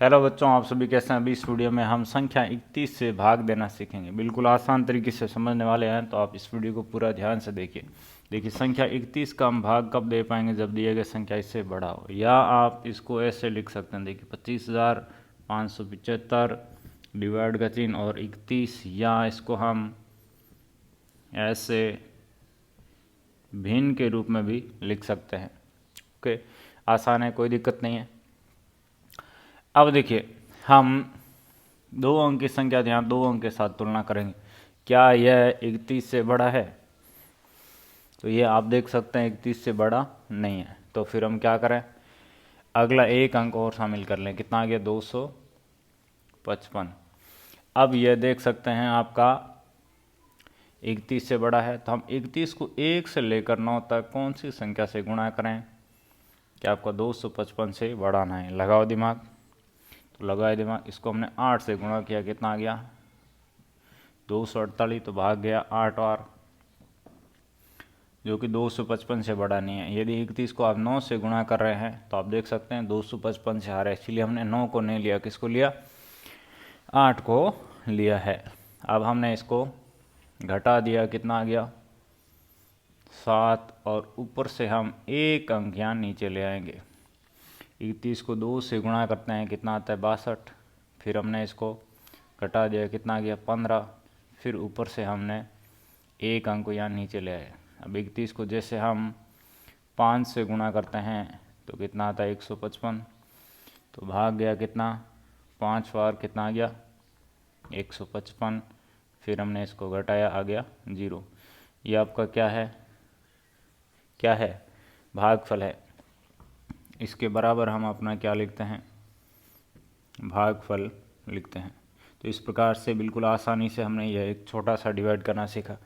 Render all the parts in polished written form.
Hello बच्चों, आप सभी कैसे हैं। अभी इस वीडियो में हम संख्या 31 से भाग देना सीखेंगे। बिल्कुल आसान तरीके से समझने वाले हैं, तो आप इस वीडियो को पूरा ध्यान से देखिए। देखिए, संख्या 31 का हम भाग कब दे पाएंगे, जब दिए गए संख्या इससे बड़ा हो। या आप इसको ऐसे लिख सकते हैं, देखिए 25,575 डिवाइड का चिन्ह और 31, या इसको हम ऐसे भिन्न के रूप में भी लिख सकते हैं। ओके, आसान है, कोई दिक्कत नहीं है। अब देखिए, हम दो अंक की संख्या यहाँ दो अंक के साथ तुलना करेंगे। क्या यह 31 से बड़ा है? तो ये आप देख सकते हैं 31 से बड़ा नहीं है। तो फिर हम क्या करें, अगला एक अंक और शामिल कर लें। कितना आ गया? 255। अब यह देख सकते हैं आपका 31 से बड़ा है, तो हम 31 को 1 से लेकर 9 तक कौन सी संख्या से गुणा करें? क्या आपका 255 से बढ़ाना है। लगाओ दिमाग। तो लगाए दिमाग, इसको हमने 8 से गुणा किया, कितना आ गया? 248। तो भाग गया 8 और, जो कि 255 से बड़ा नहीं है। यदि 31 को आप 9 से गुणा कर रहे हैं तो आप देख सकते हैं 255 से आ रहा है, इसलिए हमने 9 को नहीं लिया। किसको लिया? 8 को लिया है। अब हमने इसको घटा दिया, कितना आ गया? 7। और ऊपर से हम एक अंक यहाँ नीचे ले आएंगे। 31 को 2 से गुणा करते हैं, कितना आता है? 62। फिर हमने इसको घटा दिया, कितना आ गया? 15। फिर ऊपर से हमने एक अंक को यहाँ नीचे ले आए। अब 31 को जैसे हम 5 से गुणा करते हैं तो कितना आता है? 155। तो भाग गया कितना? 5 बार, कितना आ गया? 155। फिर हमने इसको घटाया, आ गया 0। ये आपका क्या है? क्या है? भागफल है। इसके बराबर हम अपना क्या लिखते हैं? भागफल लिखते हैं। तो इस प्रकार से बिल्कुल आसानी से हमने यह एक छोटा सा डिवाइड करना सीखा।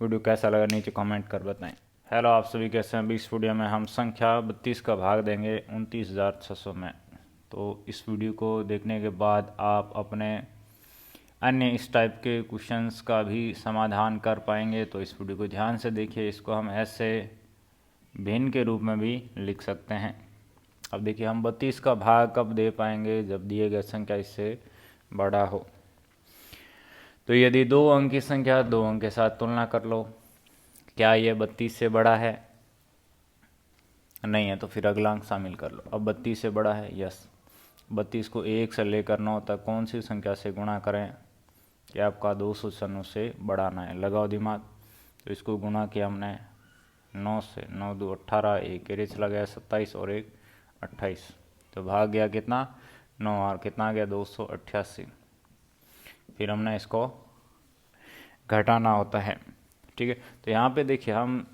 वीडियो कैसा लगा नीचे कमेंट कर बताएं। हेलो, आप सभी कैसे हैं। इस वीडियो में हम संख्या 32 का भाग देंगे 29,600 में। तो इस वीडियो को देखने के बाद आप अपने अन्य इस टाइप के क्वेश्चंस का भी समाधान कर पाएंगे। तो इस वीडियो को ध्यान से देखिए। इसको हम ऐसे भिन्न के रूप में भी लिख सकते हैं। अब देखिए, हम 32 का भाग कब दे पाएंगे, जब दिए गए संख्या इससे बड़ा हो। तो यदि दो अंक की संख्या दो अंक के साथ तुलना कर लो। क्या यह 32 से बड़ा है? नहीं है, तो फिर अगला अंक शामिल कर लो। अब 32 से बड़ा है, यस। 32 को 1 से लेकर 9 तक कौन सी संख्या से गुणा करें? कि आपका 296 से बढ़ाना है। लगाओ दिमाग। तो इसको गुणा किया हमने 9 से, 9 2 18, एक एरे चला गया 27 और एक 28। तो भाग गया कितना? 9 और कितना आ गया? 288। फिर हमने इसको घटाना होता है, ठीक है। तो यहाँ पे देखिए, हम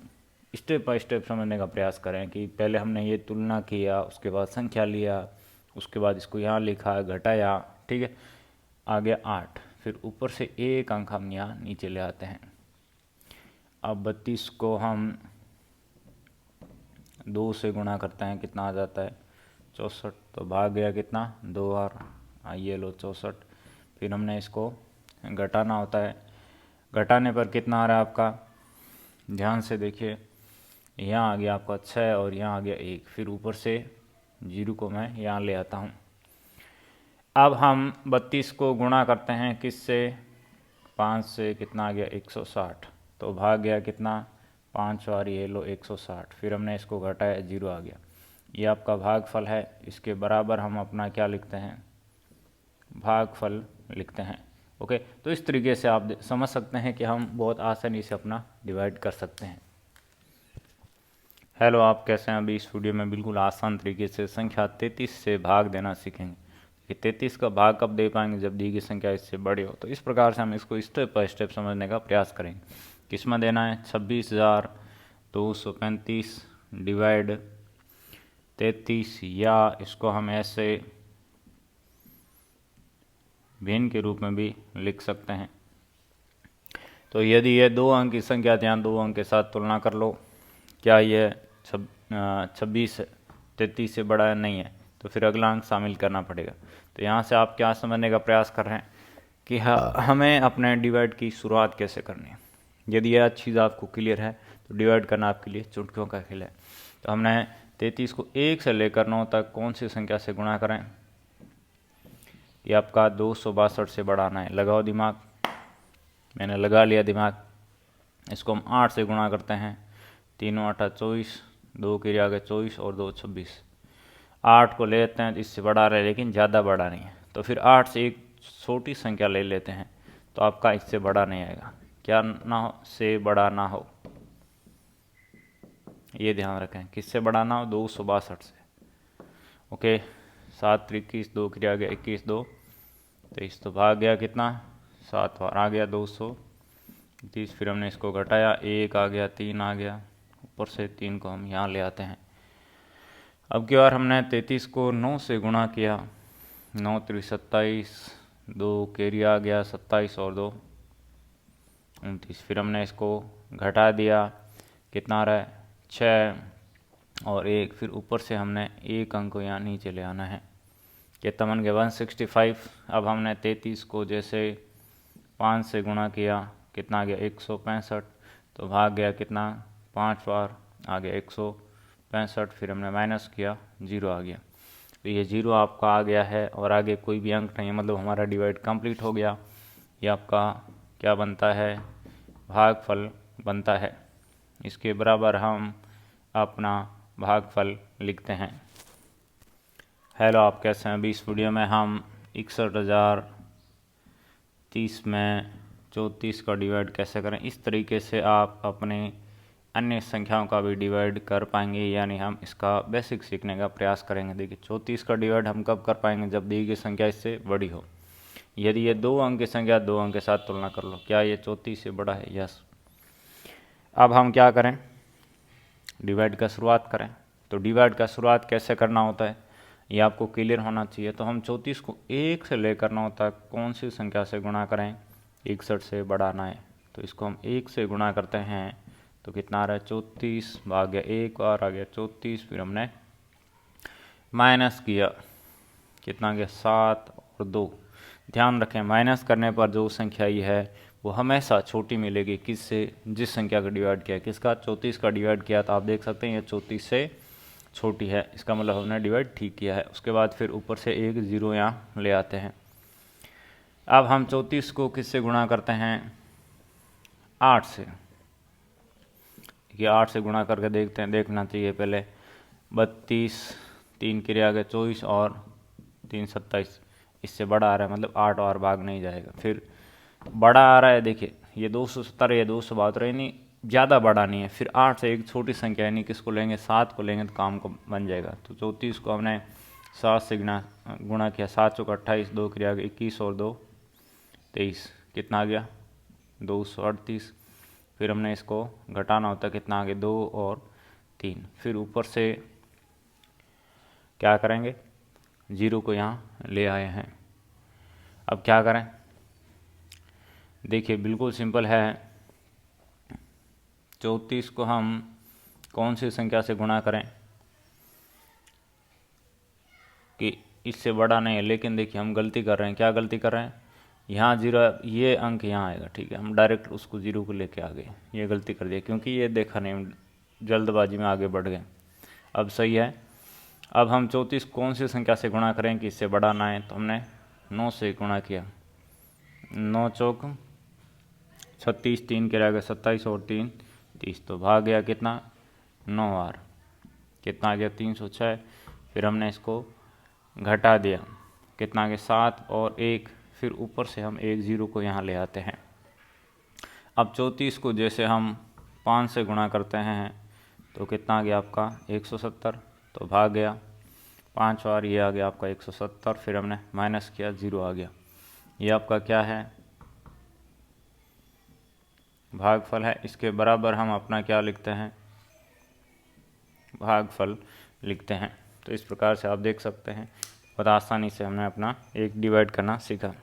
स्टेप बाय स्टेप समझने का प्रयास करें कि पहले हमने ये तुलना किया, उसके बाद संख्या लिया, उसके बाद इसको यहाँ लिखा, घटाया, ठीक है। आ गया 8। फिर ऊपर से एक अंक हम यहाँ नीचे ले आते हैं। अब 32 को हम 2 से गुणा करते हैं, कितना आ जाता है? 64। तो भाग गया कितना? 2 और, आइए लो 64। फिर हमने इसको घटाना होता है। घटाने पर कितना आ रहा है आपका? ध्यान से देखिए, यहाँ आ गया आपका 6 और यहाँ आ गया 1। फिर ऊपर से 0 को मैं यहाँ ले आता हूँ। अब हम 32 को गुणा करते हैं किससे? 5 से। कितना आ गया? 160। तो भाग गया कितना? 5 और ये लो 160। फिर हमने इसको घटाया, 0 आ गया। ये आपका भागफल है। इसके बराबर हम अपना क्या लिखते हैं? भागफल लिखते हैं। ओके, तो इस तरीके से आप समझ सकते हैं कि हम बहुत आसानी से अपना डिवाइड कर सकते हैं। हेलो, आप कैसे हैं। अभी इस वीडियो में बिल्कुल आसान तरीके से संख्या 33 से भाग देना सीखेंगे कि 33 का भाग कब दे पाएंगे, जब दी गई संख्या इससे बड़ी हो। तो इस प्रकार से हम इसको स्टेप बाय स्टेप समझने का प्रयास करेंगे। किसमें देना है? 26,235 डिवाइड 33, या इसको हम ऐसे भिन्न के रूप में भी लिख सकते हैं। तो यदि यह दो अंक की संख्या यहाँ दो अंक के साथ तुलना कर लो। क्या यह 26 33 से बड़ा नहीं है, तो फिर अगला अंक शामिल करना पड़ेगा। तो यहाँ से आप क्या समझने का प्रयास कर रहे हैं कि हमें अपने डिवाइड की शुरुआत कैसे करनी है। यदि यह चीज़ आपको क्लियर है तो डिवाइड करना आपके लिए चुटकियों का खेल है। तो हमने 33 को 1 से लेकर 9 तक कौन सी संख्या से गुणा करें? ये आपका 262 से बढ़ाना है। लगाओ दिमाग, मैंने लगा लिया दिमाग। इसको हम 8 से गुणा करते हैं, 3 8 24, 2 के आगे 24 और 2 26। 8 को लेते हैं, इससे बड़ा रहे लेकिन ज़्यादा बड़ा नहीं है, तो फिर 8 से एक छोटी संख्या ले लेते हैं, तो आपका इससे बड़ा नहीं आएगा। क्या ना हो, से बड़ा ना हो, ये ध्यान रखें, किससे बड़ा ना हो, 262 से। ओके, 7 3 21, 2 के आगे 21, 2 23, तो भाग गया कितना, 7 बार आ गया 230। फिर हमने इसको घटाया, 1 आ गया, 3 आ गया, ऊपर से 3 को हम यहाँ ले आते हैं। अब की बार हमने 33 को 9 से गुणा किया, 9 3 27, 2 कैरी आ गया 27 और 2 29। फिर हमने इसको घटा दिया, कितना रहा है 6 और 1, फिर ऊपर से हमने एक अंक को यहाँ नीचे ले आना है, कितना बन गया 165। अब हमने 33 को जैसे 5 से गुणा किया, कितना आ गया 165, तो भाग गया कितना 5 बार, आ गया 165। फिर हमने माइनस किया, 0 आ गया, तो ये 0 आपका आ गया है और आगे कोई भी अंक नहीं है, मतलब हमारा डिवाइड कंप्लीट हो गया। ये आपका क्या बनता है, भागफल बनता है। इसके बराबर हम अपना भागफल लिखते हैं। हेलो, आप कैसे हैं? अभी इस वीडियो में हम 61,030 में 34 का डिवाइड कैसे करें, इस तरीके से आप अपने अन्य संख्याओं का भी डिवाइड कर पाएंगे, यानी हम इसका बेसिक सीखने का प्रयास करेंगे। देखिए 34 का डिवाइड हम कब कर पाएंगे, जब दी गई संख्या इससे बड़ी हो। यदि ये 2 अंक की संख्या 2 अंक के साथ तुलना कर लो, क्या ये 34 से बड़ा है? यस। अब हम क्या करें, डिवाइड का शुरुआत करें। तो डिवाइड का शुरुआत कैसे करना होता है, ये आपको क्लियर होना चाहिए। तो हम 34 को 1 से ले करना होता है, कौन सी संख्या से गुणा करें, 61 से बढ़ाना है, तो इसको हम 1 से गुणा करते हैं, तो कितना आ रहा है 34 भाग गया 1 और आ गया 34। फिर हमने माइनस किया, कितना आ गया 7 और 2। ध्यान रखें, माइनस करने पर जो संख्या ये है वो हमेशा छोटी मिलेगी, किससे, जिस संख्या का डिवाइड किया है। किसका, 34 का डिवाइड किया, तो आप देख सकते हैं ये 34 से छोटी है, इसका मतलब हमने डिवाइड ठीक किया है। उसके बाद फिर ऊपर से एक 0 यहाँ ले आते हैं। अब हम 34 को किससे गुणा करते हैं, 8 से। ये 8 से गुणा करके देखते हैं, देखना चाहिए पहले। 32, 3 के आगे 24 और 3 27, इससे बड़ा आ रहा है, मतलब 8 और भाग नहीं जाएगा। फिर बड़ा आ रहा है, देखिए ये 270, ये 272, यानी ज़्यादा बड़ा नहीं है। फिर 8 से एक छोटी संख्या, यानी किसको लेंगे, 7 को लेंगे, तो काम को बन जाएगा। तो 34 को हमने 7 से गुणा किया, 7 चौक 28, 2 के आगे 21 और 2 23, कितना आ गया 238। फिर हमने इसको घटाना होता है, कितना आ गया 2 और 3। फिर ऊपर से क्या करेंगे, 0 को यहाँ ले आए हैं। अब क्या करें, देखिए बिल्कुल सिंपल है। 34 को हम कौन सी संख्या से गुणा करें कि इससे बड़ा नहीं है, लेकिन देखिए हम गलती कर रहे हैं। क्या गलती कर रहे हैं, यहाँ 0, ये अंक यहाँ आएगा, ठीक है, हम डायरेक्ट उसको 0 को लेके आ गए, ये गलती कर दिया, क्योंकि ये देखा नहीं, जल्दबाजी में आगे बढ़ गए। अब सही है। अब हम 34 कौन सी संख्या से गुणा करें कि इससे बड़ा ना है, तो हमने 9 से गुणा किया, 9 चौक 36, 3 के आगे 27 और 3 30, तो भाग गया कितना 9 बार, कितना आ गया 306। फिर हमने इसको घटा दिया, कितना आ गया 7 और 1। फिर ऊपर से हम एक 0 को यहाँ ले आते हैं। अब 34 को जैसे हम 5 से गुणा करते हैं, तो कितना आ गया आपका 170, तो भाग गया 5 बार, ये आ गया आपका 170। फिर हमने माइनस किया, 0 आ गया। ये आपका क्या है, भागफल है। इसके बराबर हम अपना क्या लिखते हैं, भागफल लिखते हैं। तो इस प्रकार से आप देख सकते हैं, बहुत आसानी से हमने अपना एक डिवाइड करना सीखा।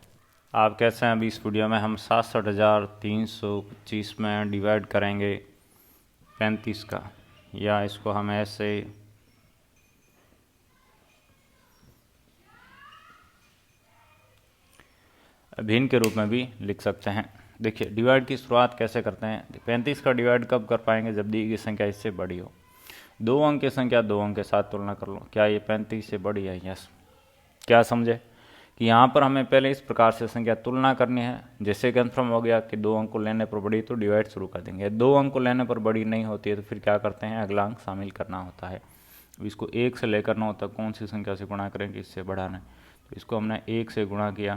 आप कैसे हैं, अभी इस वीडियो में हम 67,325 में डिवाइड करेंगे 35 का, या इसको हम ऐसे भिन्न के रूप में भी लिख सकते हैं। देखिए डिवाइड की शुरुआत कैसे करते हैं। 35 का डिवाइड कब कर पाएंगे, जब दी गई संख्या इससे बड़ी हो। 2 अंक की संख्या 2 अंक के साथ तुलना कर लो, क्या ये 35 से बड़ी है? यस। क्या समझे कि यहाँ पर हमें पहले इस प्रकार से संख्या तुलना करनी है। जैसे कन्फर्म हो गया कि 2 अंक को लेने पर बड़ी तो डिवाइड शुरू कर देंगे। 2 अंक को लेने पर बड़ी नहीं होती है तो फिर क्या करते हैं, अगला अंक शामिल करना होता है। इसको 1 से लेकर 9 तक कौन सी संख्या से गुणा करेंगे, इससे बढ़ाना है। तो इसको हमने 1 से गुणा किया,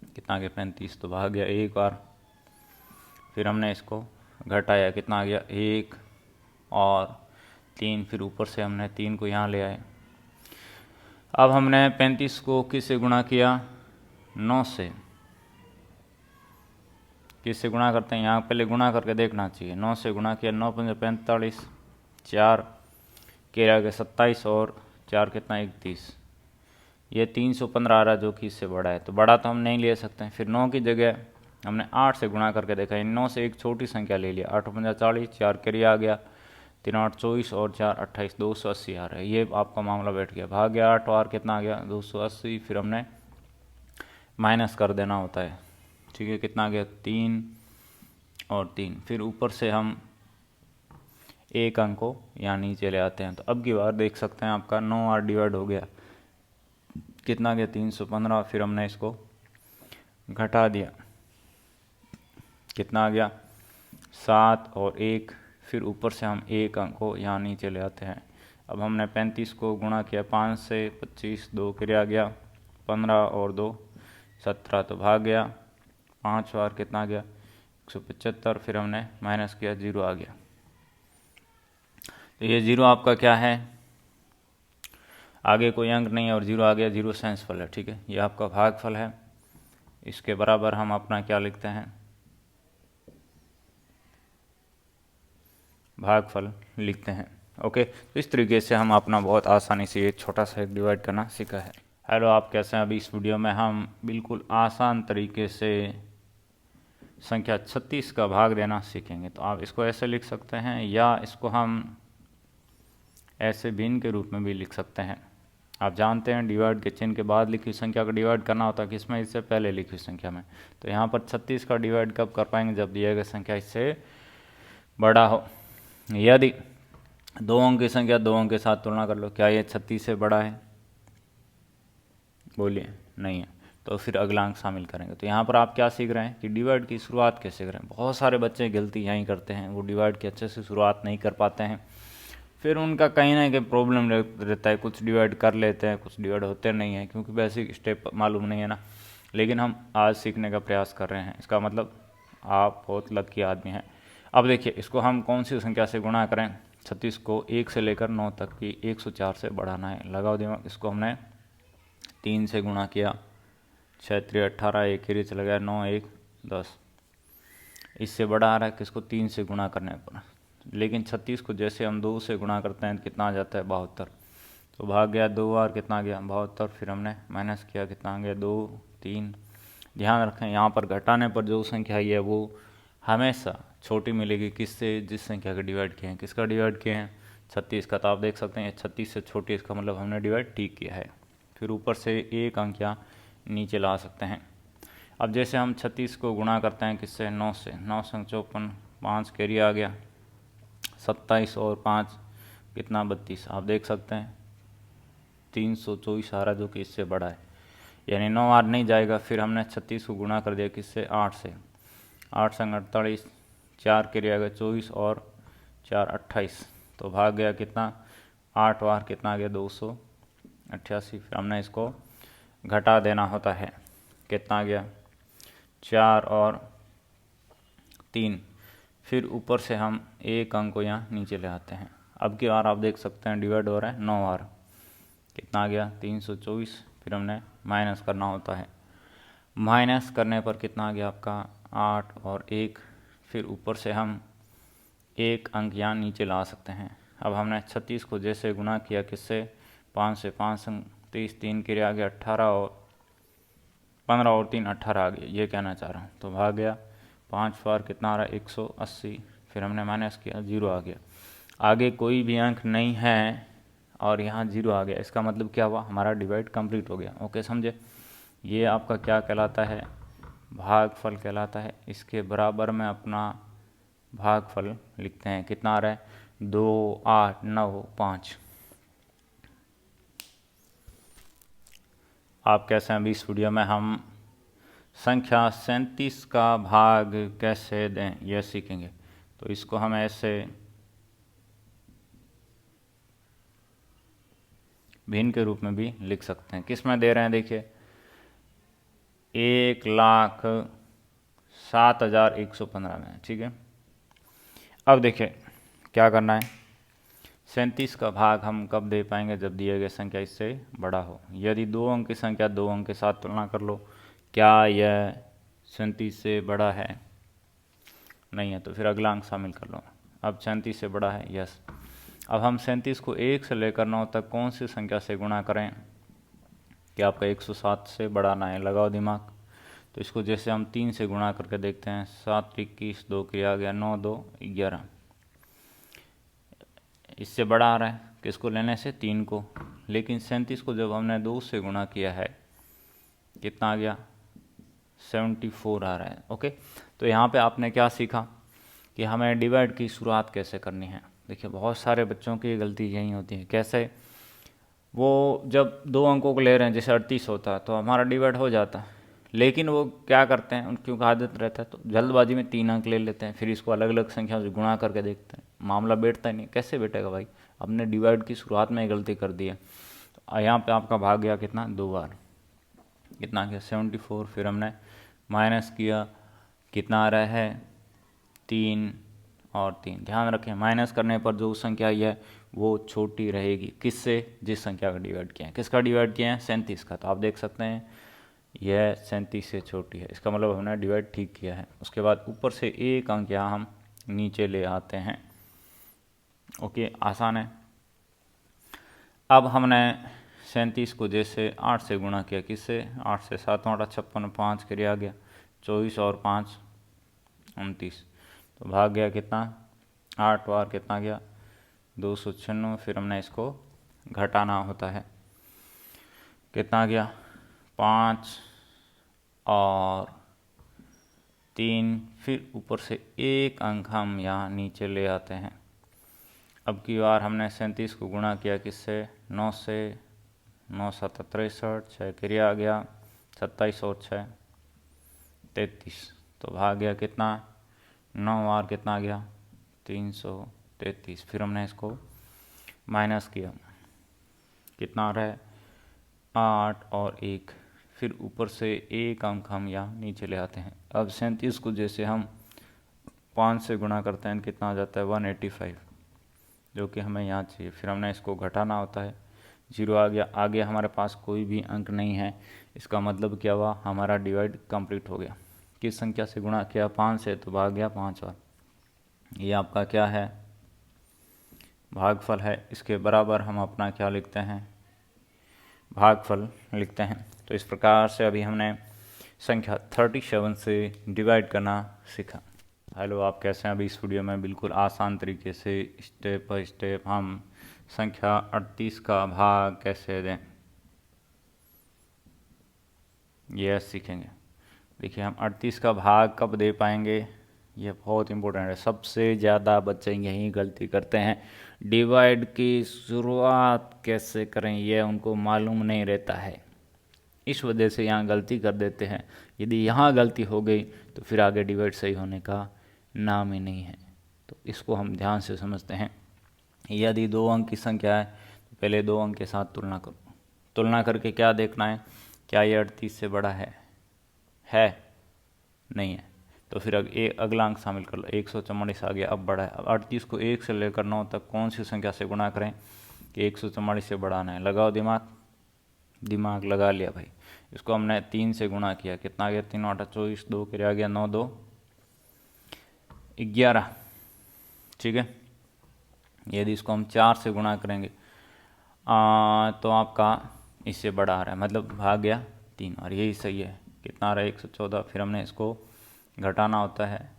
कितना आ गया 35, तो भाग गया 1 बार। फिर हमने इसको घटाया, कितना आ गया 1 और 3, फिर ऊपर से हमने 3 को यहाँ ले आए। अब हमने 35 को किससे गुणा किया, 9 से। किससे गुणा करते हैं, यहाँ पहले गुणा करके देखना चाहिए। 9 से गुणा किया, 9 पंजे 45, 4 के आगे 27 और 4 कितना 31, ये 315 आ रहा जो कि इससे बड़ा है। तो बड़ा तो हम नहीं ले सकते हैं। फिर 9 की जगह हमने 8 से गुणा करके देखा। इन 9 से एक छोटी संख्या ले लिया, 8 पंजा 40, 4 कैरी आ गया, 3 8 24 और 4 28, 280 आ रहा है। ये आपका मामला बैठ गया, भाग गया 8 और कितना आ गया 280। फिर हमने माइनस कर देना होता है, ठीक है। कितना आ गया 3 और 3। फिर ऊपर से हम एक अंक को यहाँ नीचे ले आते हैं। तो अब की बार देख सकते हैं आपका 9 और डिवाइड हो गया, कितना आ गया 315। फिर हमने इसको घटा दिया, कितना आ गया 7 और 1। फिर ऊपर से हम एक अंक को यहाँ नीचे ले आते हैं। अब हमने 35 को गुणा किया 5 से, 25, 2 के आ गया 15 और 2 17, तो भाग गया 5 बार, कितना आ गया 175। फिर हमने माइनस किया, 0 आ गया। तो ये 0 आपका क्या है, आगे कोई अंक नहीं है और 0 आ गया, 0 सेंसफल है, ठीक है। ये आपका भागफल है। इसके बराबर हम अपना क्या लिखते हैं, भागफल लिखते हैं। ओके, तो इस तरीके से हम अपना बहुत आसानी से ये छोटा सा एक डिवाइड करना सीखा है। हेलो, आप कैसे हैं। अभी इस वीडियो में हम बिल्कुल आसान तरीके से संख्या 36 का भाग देना सीखेंगे। तो आप इसको ऐसे लिख सकते हैं या इसको हम ऐसे भिन्न के रूप में भी लिख सकते हैं। आप जानते हैं डिवाइड के चिन्ह के बाद लिखी संख्या का डिवाइड करना होता है किसमें, इससे पहले लिखी संख्या में। तो यहाँ पर 36 का डिवाइड कब कर पाएंगे, जब दिया गया संख्या इससे बड़ा हो। यदि 2 अंक की संख्या 2 अंक के साथ तुलना कर लो, क्या ये 36 से बड़ा है, बोलिए नहीं है, तो फिर अगला अंक शामिल करेंगे। तो यहाँ पर आप क्या सीख रहे हैं कि डिवाइड की शुरुआत कैसे करें। बहुत सारे बच्चे गलती यहीं करते हैं, वो डिवाइड की अच्छे से शुरुआत नहीं कर पाते हैं। फिर उनका कहीं ना कहीं प्रॉब्लम रहता है, कुछ डिवाइड कर लेते हैं, कुछ डिवाइड होते नहीं हैं, क्योंकि बेसिक स्टेप मालूम नहीं है ना। लेकिन हम आज सीखने का प्रयास कर रहे हैं, इसका मतलब आप बहुत लकी आदमी हैं। अब देखिए, इसको हम कौन सी संख्या से गुणा करें। 36 को 1 से लेकर 9 तक की 104 से बढ़ाना है। लगाओ दिमाग। इसको हमने 3 से गुणा किया, 6 3 18, 1 ही चला गया, 9 1 10। इससे बड़ा आ रहा है किसको, 3 से गुणा करने पर। लेकिन 36 को जैसे हम 2 से गुणा करते हैं कितना आ जाता है 72, तो भाग गया 2 बार, कितना आ गया 72। फिर हमने माइनस किया, कितना आ गया 2 3। ध्यान रखें, यहाँ पर घटाने पर जो संख्या है वो हमेशा छोटी मिलेगी किससे, जिस संख्या का डिवाइड किए हैं। किसका डिवाइड किए हैं, 36 का। तो आप देख सकते हैं 36 से छोटी, इसका मतलब हमने डिवाइड ठीक किया है। फिर ऊपर से एक अंक यहाँ नीचे ला सकते हैं। अब जैसे हम 36 को गुणा करते हैं किससे, 9 से। 9 संग 54, 5 कैरी आ गया, 27 और 5 कितना 32। आप देख सकते हैं 324 आ रहा जो कि इससे बड़ा है, यानी 9 आर नहीं जाएगा। फिर हमने 36 को गुणा कर दिया किससे, 8 से। 8 संग 48, 4 कैरी आ गया 24 और 4 28, तो भाग गया कितना 8 बार, कितना आ गया 288। फिर हमने इसको घटा देना होता है, कितना आ गया 4 और 3। फिर ऊपर से हम एक अंक को यहाँ नीचे ले आते हैं। अब की बार आप देख सकते हैं डिवाइड हो रहा है 9 बार, कितना आ गया 324। फिर हमने माइनस करना होता है, माइनस करने पर कितना आ गया आपका 8 और 1। फिर ऊपर से हम एक अंक यहाँ नीचे ला सकते हैं। अब हमने 36 को जैसे गुणा किया किससे, 5 से। 5 संग 30, 3 के आ गया 18 और 15 और 3 18 आ गया, ये कहना चाह रहा हूँ। तो भाग गया 5 बार, कितना आ रहा है 180। फिर हमने माइनस किया, 0 आ गया। आगे कोई भी अंक नहीं है और यहाँ 0 आ गया, इसका मतलब क्या हुआ, हमारा डिवाइड कंप्लीट हो गया। ओके, समझे। ये आपका क्या कहलाता है, भागफल कहलाता है। इसके बराबर में अपना भागफल लिखते हैं, कितना आ रहा है 2 8 9 5। आप कैसे हैं? अभी इस वीडियो में हम संख्या 37 का भाग कैसे दें यह सीखेंगे। तो इसको हम ऐसे भिन्न के रूप में भी लिख सकते हैं। किस में दे रहे हैं? देखिए 1,07,115 में, ठीक है। अब देखिए क्या करना है। 37 का भाग हम कब दे पाएंगे? जब दिए गए संख्या इससे बड़ा हो। यदि 2 अंक की संख्या 2 अंक के साथ तुलना कर लो, क्या यह 37 से बड़ा है? नहीं है, तो फिर अगला अंक शामिल कर लो। अब 37 से बड़ा है, यस। अब हम 37 को 1 से लेकर 9 तक कौन सी संख्या से गुणा करें कि आपका 107 से बड़ा ना है? लगाओ दिमाग। तो इसको जैसे हम 3 से गुणा करके देखते हैं। 7 21, 2 किया गया, 9 2 11। इससे बड़ा आ रहा है किसको लेने से? 3 को। लेकिन 37 को जब हमने 2 से गुणा किया है, कितना आ गया? 74 आ रहा है। ओके, तो यहाँ पे आपने क्या सीखा कि हमें डिवाइड की शुरुआत कैसे करनी है। देखिए बहुत सारे बच्चों की गलती यही होती है। कैसे? वो जब 2 अंकों को ले रहे हैं, जैसे 38 होता है तो हमारा डिवाइड हो जाता है, लेकिन वो क्या करते हैं, उनकी आदत रहता है तो जल्दबाजी में 3 अंक ले लेते हैं, फिर इसको अलग अलग संख्या से गुणा करके देखते हैं, मामला बैठता ही नहीं। कैसे बैठेगा भाई? हमने डिवाइड की शुरुआत में गलती कर दी है। तो यहाँ पे आपका भाग गया कितना? 2 बार। कितना गया? 74। फिर हमने माइनस किया, कितना आ रहा है? 3 और 3। ध्यान रखें माइनस करने पर जो संख्या आई है वो छोटी रहेगी। किससे? जिस संख्या का डिवाइड किया है। किसका डिवाइड किया है? 37 का। तो आप देख सकते हैं यह 37 से छोटी है, इसका मतलब हमने डिवाइड ठीक किया है। उसके बाद ऊपर से एक अंक यहाँ हम नीचे ले आते हैं। ओके, आसान है। अब हमने 37 को जैसे 8 से गुणा किया, किससे? 8 से। 7 8 56, 5 क्रिया गया, 24 और 5 29। तो भाग गया कितना? 8 बार। कितना गया? 296। फिर हमने इसको घटाना होता है। कितना गया? 5 और 3। फिर ऊपर से एक अंक हम यहाँ नीचे ले आते हैं। अब की बार हमने 37 को गुणा किया किससे? 9 से। 9 7 63, 6 क्रिया आ गया, 27 और 6 33। तो भाग गया कितना? 9 बार। कितना आ गया? 333। फिर हमने इसको माइनस किया, कितना आ रहा है? 8 और 1। फिर ऊपर से एक अंक हम यहाँ नीचे ले आते हैं। अब 37 को जैसे हम 5 से गुणा करते हैं, कितना आ जाता है? 185, जो कि हमें यहाँ चाहिए। फिर हमने इसको घटाना होता है। 0 आ गया। आगे हमारे पास कोई भी अंक नहीं है, इसका मतलब क्या हुआ? हमारा डिवाइड कंप्लीट हो गया। किस संख्या से गुणा किया? 5 से, तो भाग गया 5 बार। ये आपका क्या है? भागफल है। इसके बराबर हम अपना क्या लिखते हैं? भागफल लिखते हैं। तो इस प्रकार से अभी हमने संख्या 37 से डिवाइड करना सीखा। हेलो, आप कैसे हैं? अभी इस वीडियो में बिल्कुल आसान तरीके से स्टेप बाय स्टेप हम संख्या 38 का भाग कैसे दें यह सीखेंगे। देखिए हम 38 का भाग कब दे पाएंगे, ये बहुत इंपॉर्टेंट है। सबसे ज़्यादा बच्चे यही गलती करते हैं, डिवाइड की शुरुआत कैसे करें यह उनको मालूम नहीं रहता है। इस वजह से यहाँ गलती कर देते हैं। यदि यहाँ गलती हो गई तो फिर आगे डिवाइड सही होने का नाम ही नहीं है। तो इसको हम ध्यान से समझते हैं। यदि 2 अंक की संख्या है तो पहले 2 अंक के साथ तुलना करो। तुलना करके क्या देखना है? क्या ये 38 से बड़ा है? नहीं है, तो फिर अगला अंक शामिल कर लो। 144 आ गया, अब बड़ा है। अब 38 को 1 से लेकर 9 तक कौन सी संख्या से गुणा करें कि 144 से बढ़ाना है? लगाओ दिमाग। दिमाग लगा लिया भाई। इसको हमने 3 से गुणा किया, कितना आ गया? 3 8 24, 2 के आ गया, 9 2 11, ठीक है। यदि इसको हम 4 से गुणा करेंगे तो आपका इससे बड़ा आ रहा है, मतलब भाग गया 3, और यही सही है। कितना आ रहा है? 114। फिर हमने इसको घटाना होता है,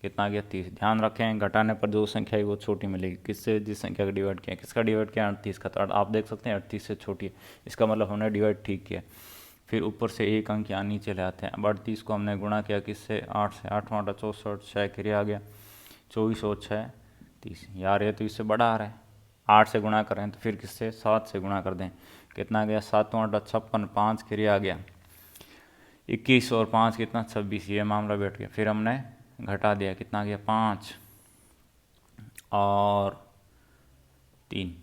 कितना गया? 30। ध्यान रखें घटाने पर जो संख्या है वो छोटी मिलेगी। किससे? जिस संख्या का डिवाइड किया। किसका डिवाइड किया? 38 का। तो आप देख सकते हैं 38 से छोटी है, इसका मतलब हमने डिवाइड ठीक किया। फिर ऊपर से एक अंक यहाँ नीचे ले आते हैं। अब 38 को हमने गुणा किया किससे? 8 से। 8 8 64, 6 क्रिया आ गया, 24 और 6 30। यार ये तो इससे बड़ा आ रहा है। 8 से गुणा करें तो फिर किससे? 7 से गुणा कर दें। कितना गया, 7 8 56, 5 क्रिय आ गया 21 और 5 कितना 26, ये मामला बैठ गया। फिर हमने घटा दिया, कितना गया 5 और 3,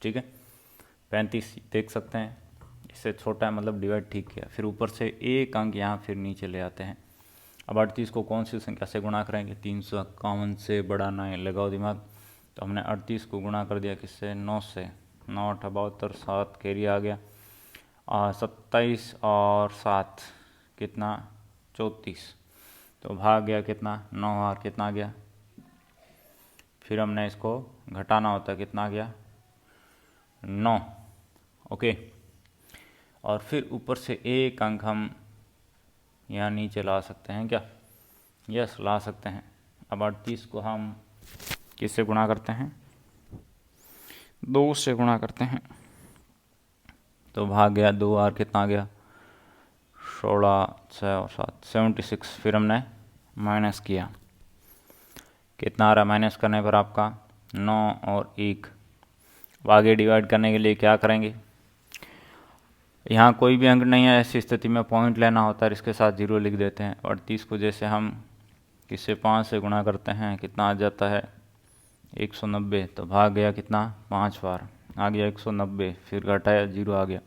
ठीक है 35 देख सकते हैं, इससे छोटा है मतलब डिवाइड ठीक किया। फिर ऊपर से एक अंक यहाँ फिर नीचे ले आते हैं। अब 38 को कौन सी संख्या से गुणा करेंगे, 351 से बड़ा ना है, लगाओ दिमाग। तो हमने 38 को गुणा कर दिया किससे, 9 से, 9 8 72, 7 कैरी आ गया, 27 और 7 कितना 34, तो भाग गया कितना 9 और कितना गया। फिर हमने इसको घटाना होता है, कितना गया 9, ओके। और फिर ऊपर से एक अंक हम यहाँ नीचे ला सकते हैं क्या, यस ला सकते हैं। अब 38 को हम किससे गुणा करते हैं, 2 से गुणा करते हैं, तो भाग गया 2 और कितना गया 16 6 और 7 76। फिर हमने माइनस किया, कितना आ रहा है माइनस करने पर आपका 9 और 1। आगे डिवाइड करने के लिए क्या करेंगे, यहाँ कोई भी अंक नहीं है, ऐसी स्थिति में पॉइंट लेना होता है, इसके साथ 0 लिख देते हैं। 38 को जैसे हम किससे 5 से गुणा करते हैं, कितना आ जाता है 190, तो भाग गया कितना 5 बार आ गया 190, फिर घटाया 0 आ गया,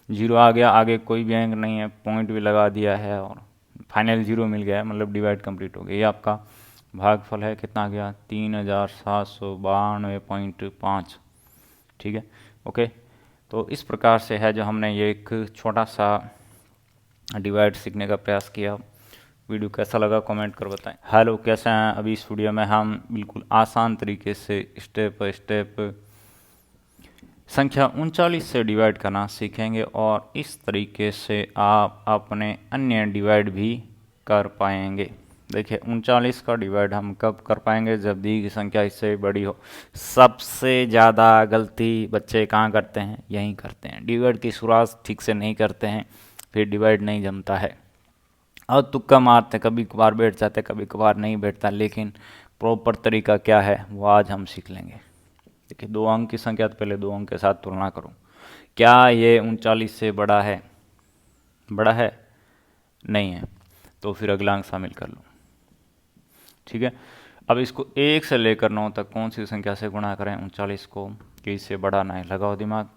0 आ गया, आगे कोई भी अंक नहीं है, पॉइंट भी लगा दिया है और फाइनल 0 मिल गया है, मतलब डिवाइड कंप्लीट हो गया। ये आपका भागफल है, कितना गया 3792.5, ठीक है ओके। तो इस प्रकार से है जो हमने ये एक छोटा सा डिवाइड सीखने का प्रयास किया। वीडियो कैसा लगा कमेंट कर बताएं। हेलो, कैसे हैं? अभी इस वीडियो में हम बिल्कुल आसान तरीके से स्टेप बाय स्टेप संख्या 39 से डिवाइड करना सीखेंगे और इस तरीके से आप अपने अन्य डिवाइड भी कर पाएंगे। देखिए 39 का डिवाइड हम कब कर पाएंगे, जब दी की संख्या इससे बड़ी हो। सबसे ज़्यादा गलती बच्चे कहाँ करते हैं, यहीं करते हैं, डिवाइड की शुरुआत ठीक से नहीं करते हैं, फिर डिवाइड नहीं जमता है और तुक्का मारते, कभी कभार बैठ जाते कभी कभार नहीं बैठता। लेकिन प्रॉपर तरीका क्या है वो आज हम सीख लेंगे। देखिए 2 अंक की संख्या, तो पहले 2 अंक के साथ तुलना करो, क्या ये 39 से बड़ा है, बड़ा है नहीं है, तो फिर अगला अंक शामिल कर लो, ठीक है। अब इसको 1 से लेकर 9 तक कौन सी संख्या से गुणा करें 39 को कि इससे बड़ा ना है, लगाओ दिमाग।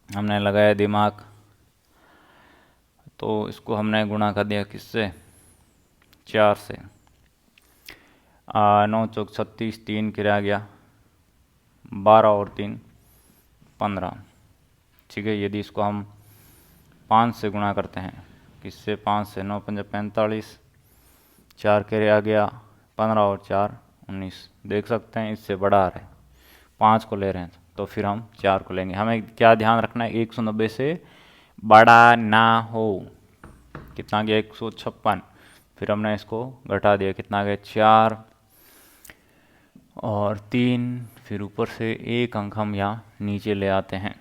हमने लगाया दिमाग, तो इसको हमने गुणा कर दिया किससे 4 से, 9 चौक 36, 3 किया गया 12 और 3 15, ठीक है। यदि इसको हम 5 से गुणा करते हैं, किससे 5 से, 9 5 45, 4 के आ गया 15 और 4 19, देख सकते हैं इससे बड़ा आ रहा है, 5 को ले रहे हैं तो फिर हम 4 को लेंगे। हमें क्या ध्यान रखना है, 190 से बड़ा ना हो। कितना गया 156, फिर हमने इसको घटा दिया, कितना गया 4 और 3, फिर ऊपर से एक अंक हम यहाँ नीचे ले आते हैं।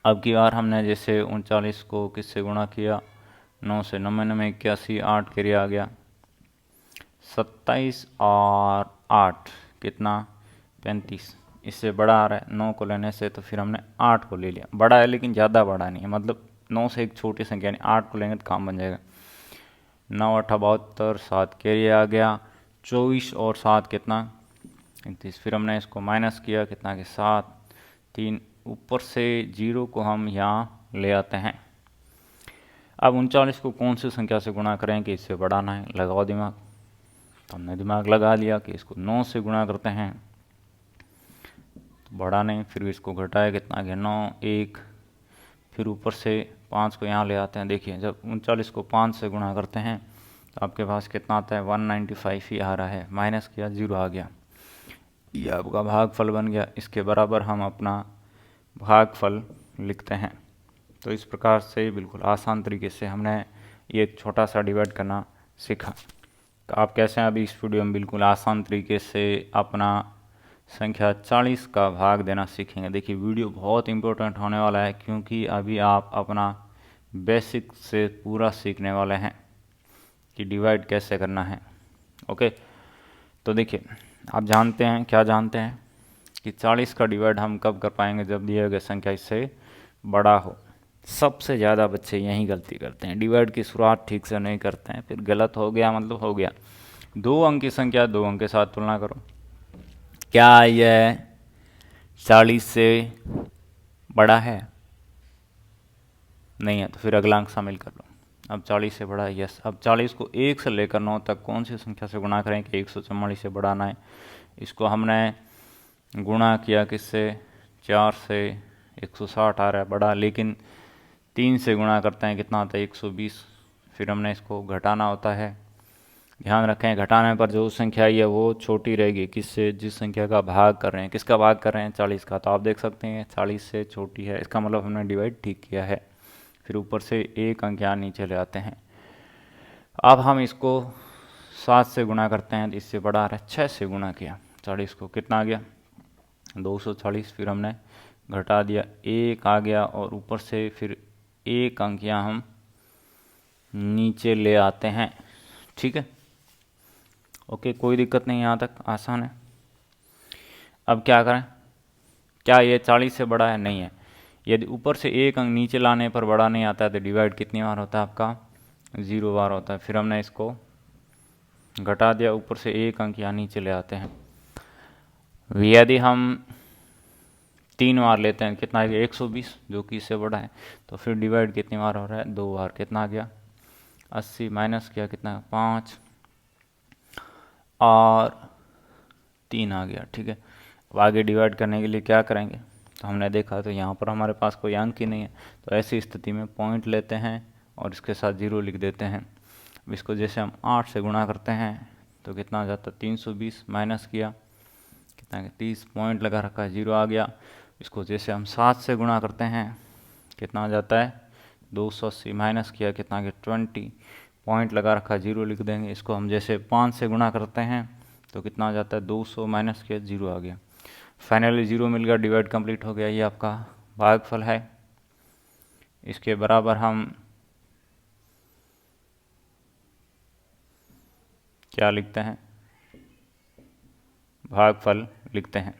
अब की बार हमने जैसे 39 को किससे गुणा किया 9 से, 9 9 81, 8 के आ गया 27 और 8 कितना 35, इससे बड़ा आ रहा है 9 को लेने से, तो फिर हमने 8 को ले लिया। बड़ा है लेकिन ज़्यादा बड़ा नहीं है, मतलब 9 से एक छोटी संख्या नहीं, 8 को लेंगे तो काम बन जाएगा। 9 8 72, 7 के आ गया 24 और 7 कितना 31, फिर हमने इसको माइनस किया, कितना कि 7 3, ऊपर से 0 को हम यहाँ ले आते हैं। अब 39 को कौन सी संख्या से गुणा करें कि इससे बढ़ाना है, लगाओ दिमाग। तो हमने दिमाग लगा लिया कि इसको 9 से गुणा करते हैं तो बढ़ा नहीं, फिर इसको घटाया, कितना गया 9 1, फिर ऊपर से 5 को यहाँ ले आते हैं। देखिए जब 39 को 5 से गुणा करते हैं तो आपके पास कितना आता है 195 ही आ रहा है, माइनस किया 0 आ गया, ये आपका भागफल बन गया। इसके बराबर हम अपना भागफल लिखते हैं। तो इस प्रकार से बिल्कुल आसान तरीके से हमने ये एक छोटा सा डिवाइड करना सीखा। तो आप कैसे हैं, अभी इस वीडियो में बिल्कुल आसान तरीके से अपना संख्या 40 का भाग देना सीखेंगे। देखिए वीडियो बहुत इंपॉर्टेंट होने वाला है, क्योंकि अभी आप अपना बेसिक से पूरा सीखने वाले हैं कि डिवाइड कैसे करना है, ओके। तो देखिए आप जानते हैं, क्या जानते हैं कि 40 का डिवाइड हम कब कर पाएंगे, जब दिया गया संख्या इससे बड़ा हो। सबसे ज़्यादा बच्चे यही गलती करते हैं, डिवाइड की शुरुआत ठीक से नहीं करते हैं, फिर गलत हो गया मतलब हो गया। 2 अंक की संख्या 2 अंक के साथ तुलना करो। क्या यह 40 से बड़ा है? नहीं है, तो फिर अगला अंक शामिल कर लो। अब 40 से बड़ा है, यस। अब 40 को 1 से लेकर 9 तक कौन सी संख्या से गुणा करें कि 144 से बढ़ाना है? इसको हमने गुणा किया किससे? 4 से, 160 आ रहा है बड़ा, लेकिन 3 से गुणा करते हैं कितना आता है? 120। फिर हमने इसको घटाना होता है। ध्यान रखें, घटाने पर जो संख्या आई है वो छोटी रहेगी किससे? जिस संख्या का भाग कर रहे हैं। किसका भाग कर रहे हैं? 40 का। तो आप देख सकते हैं 40 से छोटी है, इसका मतलब हमने डिवाइड ठीक किया है। फिर ऊपर से 1 अंक यहाँ नीचे ले आते हैं। अब हम इसको 7 से गुणा करते हैं तो इससे बड़ा आ रहा है। 6 से गुणा किया 40 को, कितना आ गया? 240। फिर हमने घटा दिया, 1 आ गया, और ऊपर से फिर 1 अंक यहाँ हम नीचे ले आते हैं। ठीक है, ओके, कोई दिक्कत नहीं, यहाँ तक आसान है। अब क्या करें? क्या ये 40 से बड़ा है? नहीं है। यदि ऊपर से 1 अंक नीचे लाने पर बड़ा नहीं आता है तो डिवाइड कितनी बार होता है आपका? 0 बार होता है। फिर हमने इसको घटा दिया, ऊपर से 1 अंक यहाँ नीचे ले आते हैं। यदि हम 3 बार लेते हैं, कितना आ गया? 120, जो कि इससे बड़ा है। तो फिर डिवाइड कितनी बार हो रहा है? 2 बार। कितना आ गया? 80 माइनस किया कितना? 5 और 3 आ गया। ठीक है, अब आगे डिवाइड करने के लिए क्या करेंगे? तो हमने देखा तो यहाँ पर हमारे पास कोई अंक ही नहीं है, तो ऐसी स्थिति में पॉइंट लेते हैं और इसके साथ 0 लिख देते हैं। अब इसको जैसे हम 8 से गुणा करते हैं तो कितना आ जाता है? 320 माइनस किया कितना? 30, पॉइंट लगा रखा है, 0 आ गया। इसको जैसे हम 7 से गुणा करते हैं कितना आ जाता है? 280 माइनस किया कितना आ गया? 20, पॉइंट लगा रखा है, 0 लिख देंगे। इसको हम जैसे 5 से गुणा करते हैं तो कितना आ जाता है? 200 माइनस किया, 0 आ गया। फाइनली 0 मिल गया, डिवाइड कंप्लीट हो गया। ये आपका भागफल है। इसके बराबर हम क्या लिखते हैं? भागफल लिखते हैं।